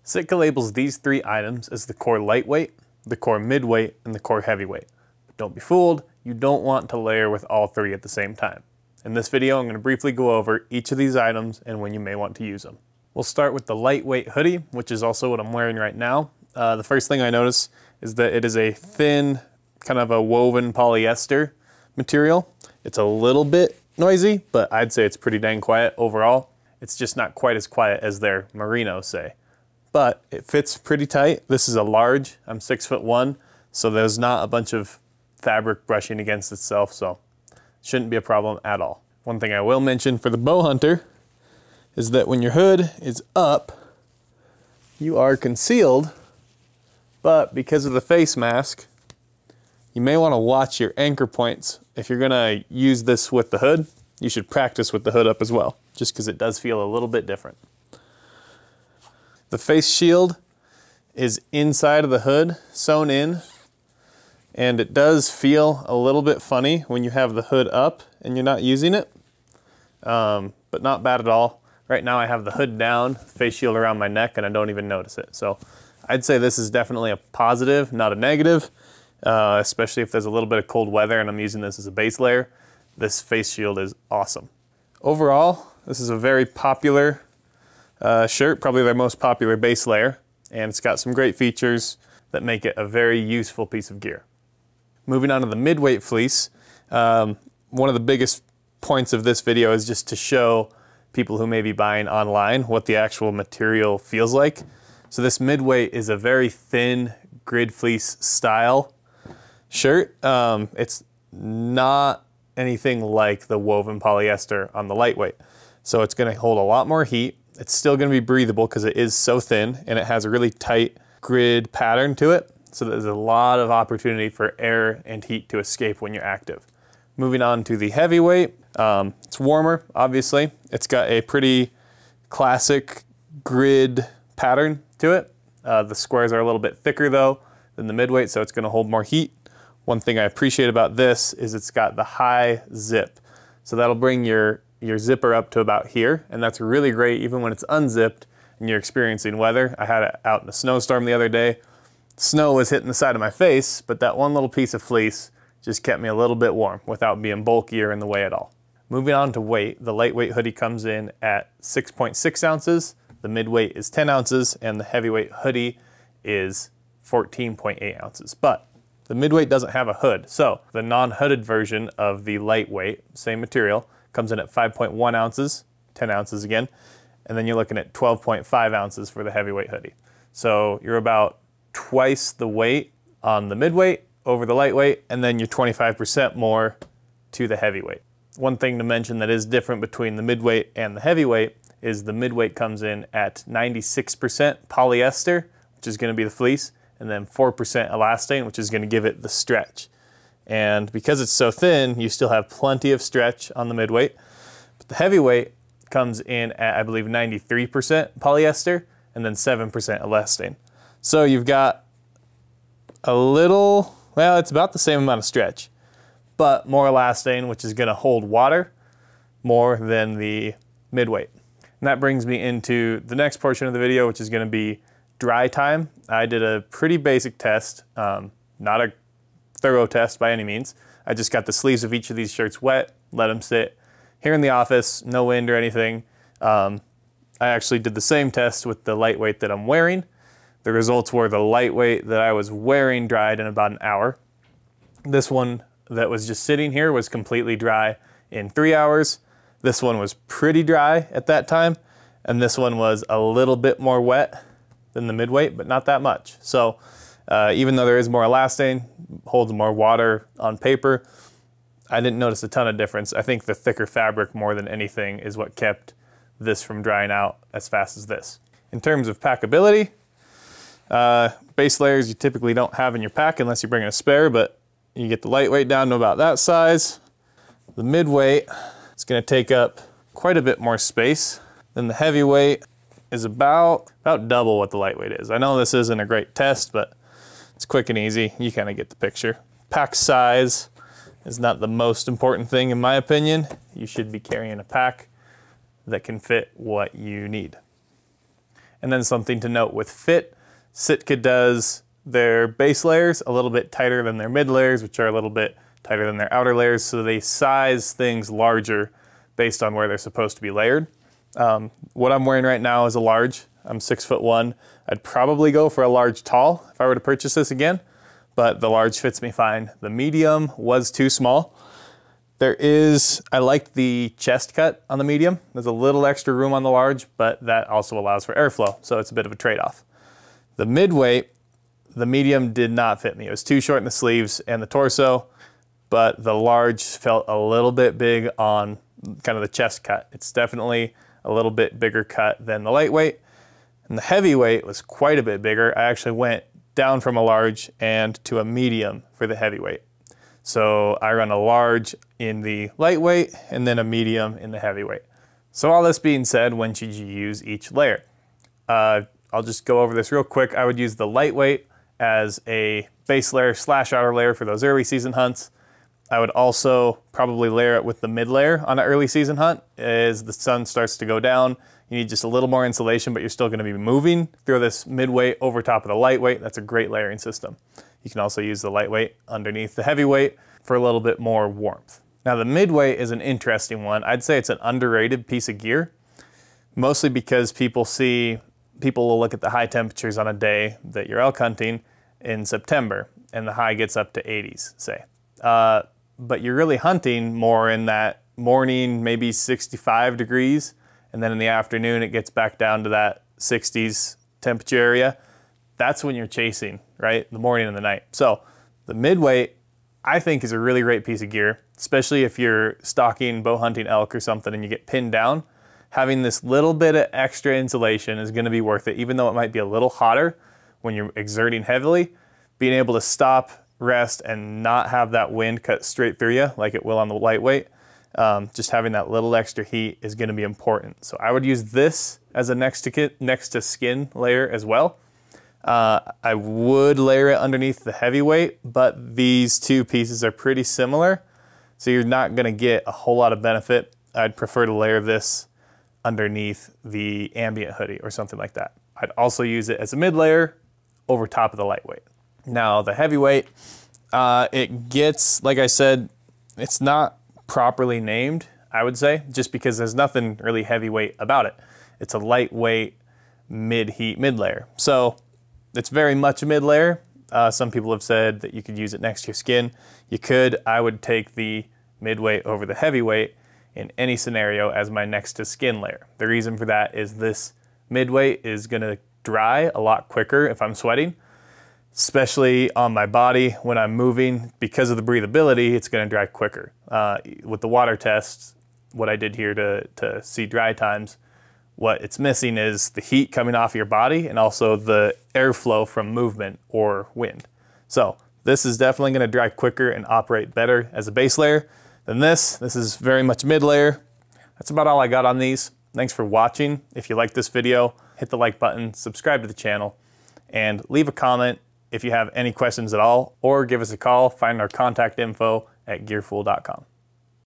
SITKA labels these 3 items as the core lightweight, the core midweight, and the core heavyweight. But don't be fooled, you don't want to layer with all 3 at the same time. In this video, I'm going to briefly go over each of these items and when you may want to use them. We'll start with the lightweight hoodie, which is also what I'm wearing right now. The first thing I notice is that it is a thin, kind of a woven polyester material. It's a little bit noisy, but I'd say it's pretty dang quiet overall. It's just not quite as quiet as their merino, say. But it fits pretty tight. This is a large, I'm 6'1", so there's not a bunch of fabric brushing against itself, so it shouldn't be a problem at all. One thing I will mention for the bow hunter is that when your hood is up, you are concealed, but because of the face mask, you may want to watch your anchor points. If you're gonna use this with the hood, you should practice with the hood up as well, just because it does feel a little bit different. The face shield is inside of the hood, sewn in, and it does feel a little bit funny when you have the hood up and you're not using it, but not bad at all. Right now I have the hood down, face shield around my neck, and I don't even notice it. So I'd say this is definitely a positive, not a negative, especially if there's a little bit of cold weather and I'm using this as a base layer. This face shield is awesome. Overall, this is a very popular shirt, probably their most popular base layer, and it's got some great features that make it a very useful piece of gear. Moving on to the midweight fleece, one of the biggest points of this video is just to show people who may be buying online what the actual material feels like. So this midweight is a very thin grid fleece style shirt. It's not anything like the woven polyester on the lightweight. So it's gonna hold a lot more heat. It's still gonna be breathable because it is so thin, and it has a really tight grid pattern to it. So there's a lot of opportunity for air and heat to escape when you're active. Moving on to the heavyweight, it's warmer, obviously. It's got a pretty classic grid pattern to it. The squares are a little bit thicker though than the midweight, so it's gonna hold more heat. One thing I appreciate about this is it's got the high zip. So that'll bring your zipper up to about here, and that's really great even when it's unzipped and you're experiencing weather. I had it out in a snowstorm the other day. Snow was hitting the side of my face, but that one little piece of fleece just kept me a little bit warm without being bulky or in the way at all. Moving on to weight, the lightweight hoodie comes in at 6.6 ounces, the midweight is 10 ounces, and the heavyweight hoodie is 14.8 ounces. But the midweight doesn't have a hood, so the non-hooded version of the lightweight, same material, comes in at 5.1 ounces, 10 ounces again, and then you're looking at 12.5 ounces for the heavyweight hoodie. So you're about twice the weight on the midweight over the lightweight, and then you're 25% more to the heavyweight. One thing to mention that is different between the midweight and the heavyweight is the midweight comes in at 96% polyester, which is going to be the fleece, and then 4% elastane, which is going to give it the stretch. And because it's so thin, you still have plenty of stretch on the midweight. But the heavyweight comes in at, I believe, 93% polyester and then 7% elastane. So you've got a little, well, it's about the same amount of stretch, but more elastane, which is going to hold water more than the midweight. And that brings me into the next portion of the video, which is going to be dry time. I did a pretty basic test, not a thorough test by any means. I just got the sleeves of each of these shirts wet, let them sit here in the office, no wind or anything. I actually did the same test with the lightweight that I'm wearing. The results were the lightweight that I was wearing dried in about an hour. This one that was just sitting here was completely dry in 3 hours. This one was pretty dry at that time, and this one was a little bit more wet than the midweight, but not that much. So even though there is more elastane, holds more water on paper, I didn't notice a ton of difference. I think the thicker fabric more than anything is what kept this from drying out as fast as this. In terms of packability, base layers you typically don't have in your pack unless you're bringing a spare, but you get the lightweight down to about that size. The midweight is going to take up quite a bit more space. Then the heavyweight is about double what the lightweight is. I know this isn't a great test, but it's quick and easy. You kind of get the picture. Pack size is not the most important thing in my opinion. You should be carrying a pack that can fit what you need. And then something to note with fit, SITKA does their base layers a little bit tighter than their mid layers, which are a little bit tighter than their outer layers, so they size things larger based on where they're supposed to be layered. What I'm wearing right now is a large. I'm 6'1". I'd probably go for a large tall if I were to purchase this again, but the large fits me fine. The medium was too small. I like the chest cut on the medium. There's a little extra room on the large, but that also allows for airflow, so it's a bit of a trade-off. The midweight, the medium did not fit me. It was too short in the sleeves and the torso, but the large felt a little bit big on kind of the chest cut. It's definitely a little bit bigger cut than the lightweight. And the heavyweight was quite a bit bigger. I actually went down from a large and to a medium for the heavyweight. So I run a large in the lightweight and then a medium in the heavyweight. So all this being said, when should you use each layer? I'll just go over this real quick. I would use the lightweight as a base layer / outer layer for those early season hunts. I would also probably layer it with the mid layer on an early season hunt. As the sun starts to go down, you need just a little more insulation, but you're still going to be moving. Throw this midweight over top of the lightweight. That's a great layering system. You can also use the lightweight underneath the heavyweight for a little bit more warmth. Now the midweight is an interesting one. I'd say it's an underrated piece of gear, mostly because people will look at the high temperatures on a day that you're elk hunting in September, and the high gets up to 80s, say. But you're really hunting more in that morning, maybe 65 degrees, and then in the afternoon it gets back down to that 60s temperature area. That's when you're chasing, right? The morning and the night. So the midweight, I think, is a really great piece of gear, especially if you're stalking, bow hunting elk or something and you get pinned down. Having this little bit of extra insulation is going to be worth it, even though it might be a little hotter when you're exerting heavily. Being able to stop, rest, and not have that wind cut straight through you like it will on the lightweight, just having that little extra heat is going to be important. So I would use this as a next to skin layer as well. I would layer it underneath the heavyweight, but these two pieces are pretty similar, so you're not going to get a whole lot of benefit. I'd prefer to layer this underneath the ambient hoodie or something like that. I'd also use it as a mid layer over top of the lightweight. Now the heavyweight, it gets, like I said, it's not properly named, I would say, just because there's nothing really heavyweight about it. It's a lightweight mid-heat mid layer. So it's very much a mid layer. Some people have said that you could use it next to your skin. You could. I would take the midweight over the heavyweight in any scenario as my next to skin layer. The reason for that is this midweight is gonna dry a lot quicker if I'm sweating, especially on my body when I'm moving. Because of the breathability, it's gonna dry quicker. With the water tests, what I did here to see dry times, what it's missing is the heat coming off your body and also the airflow from movement or wind. So this is definitely gonna dry quicker and operate better as a base layer than this. This is very much mid layer. That's about all I got on these. Thanks for watching. If you like this video, hit the like button, subscribe to the channel, and leave a comment if you have any questions at all, or give us a call. Find our contact info at gearfool.com.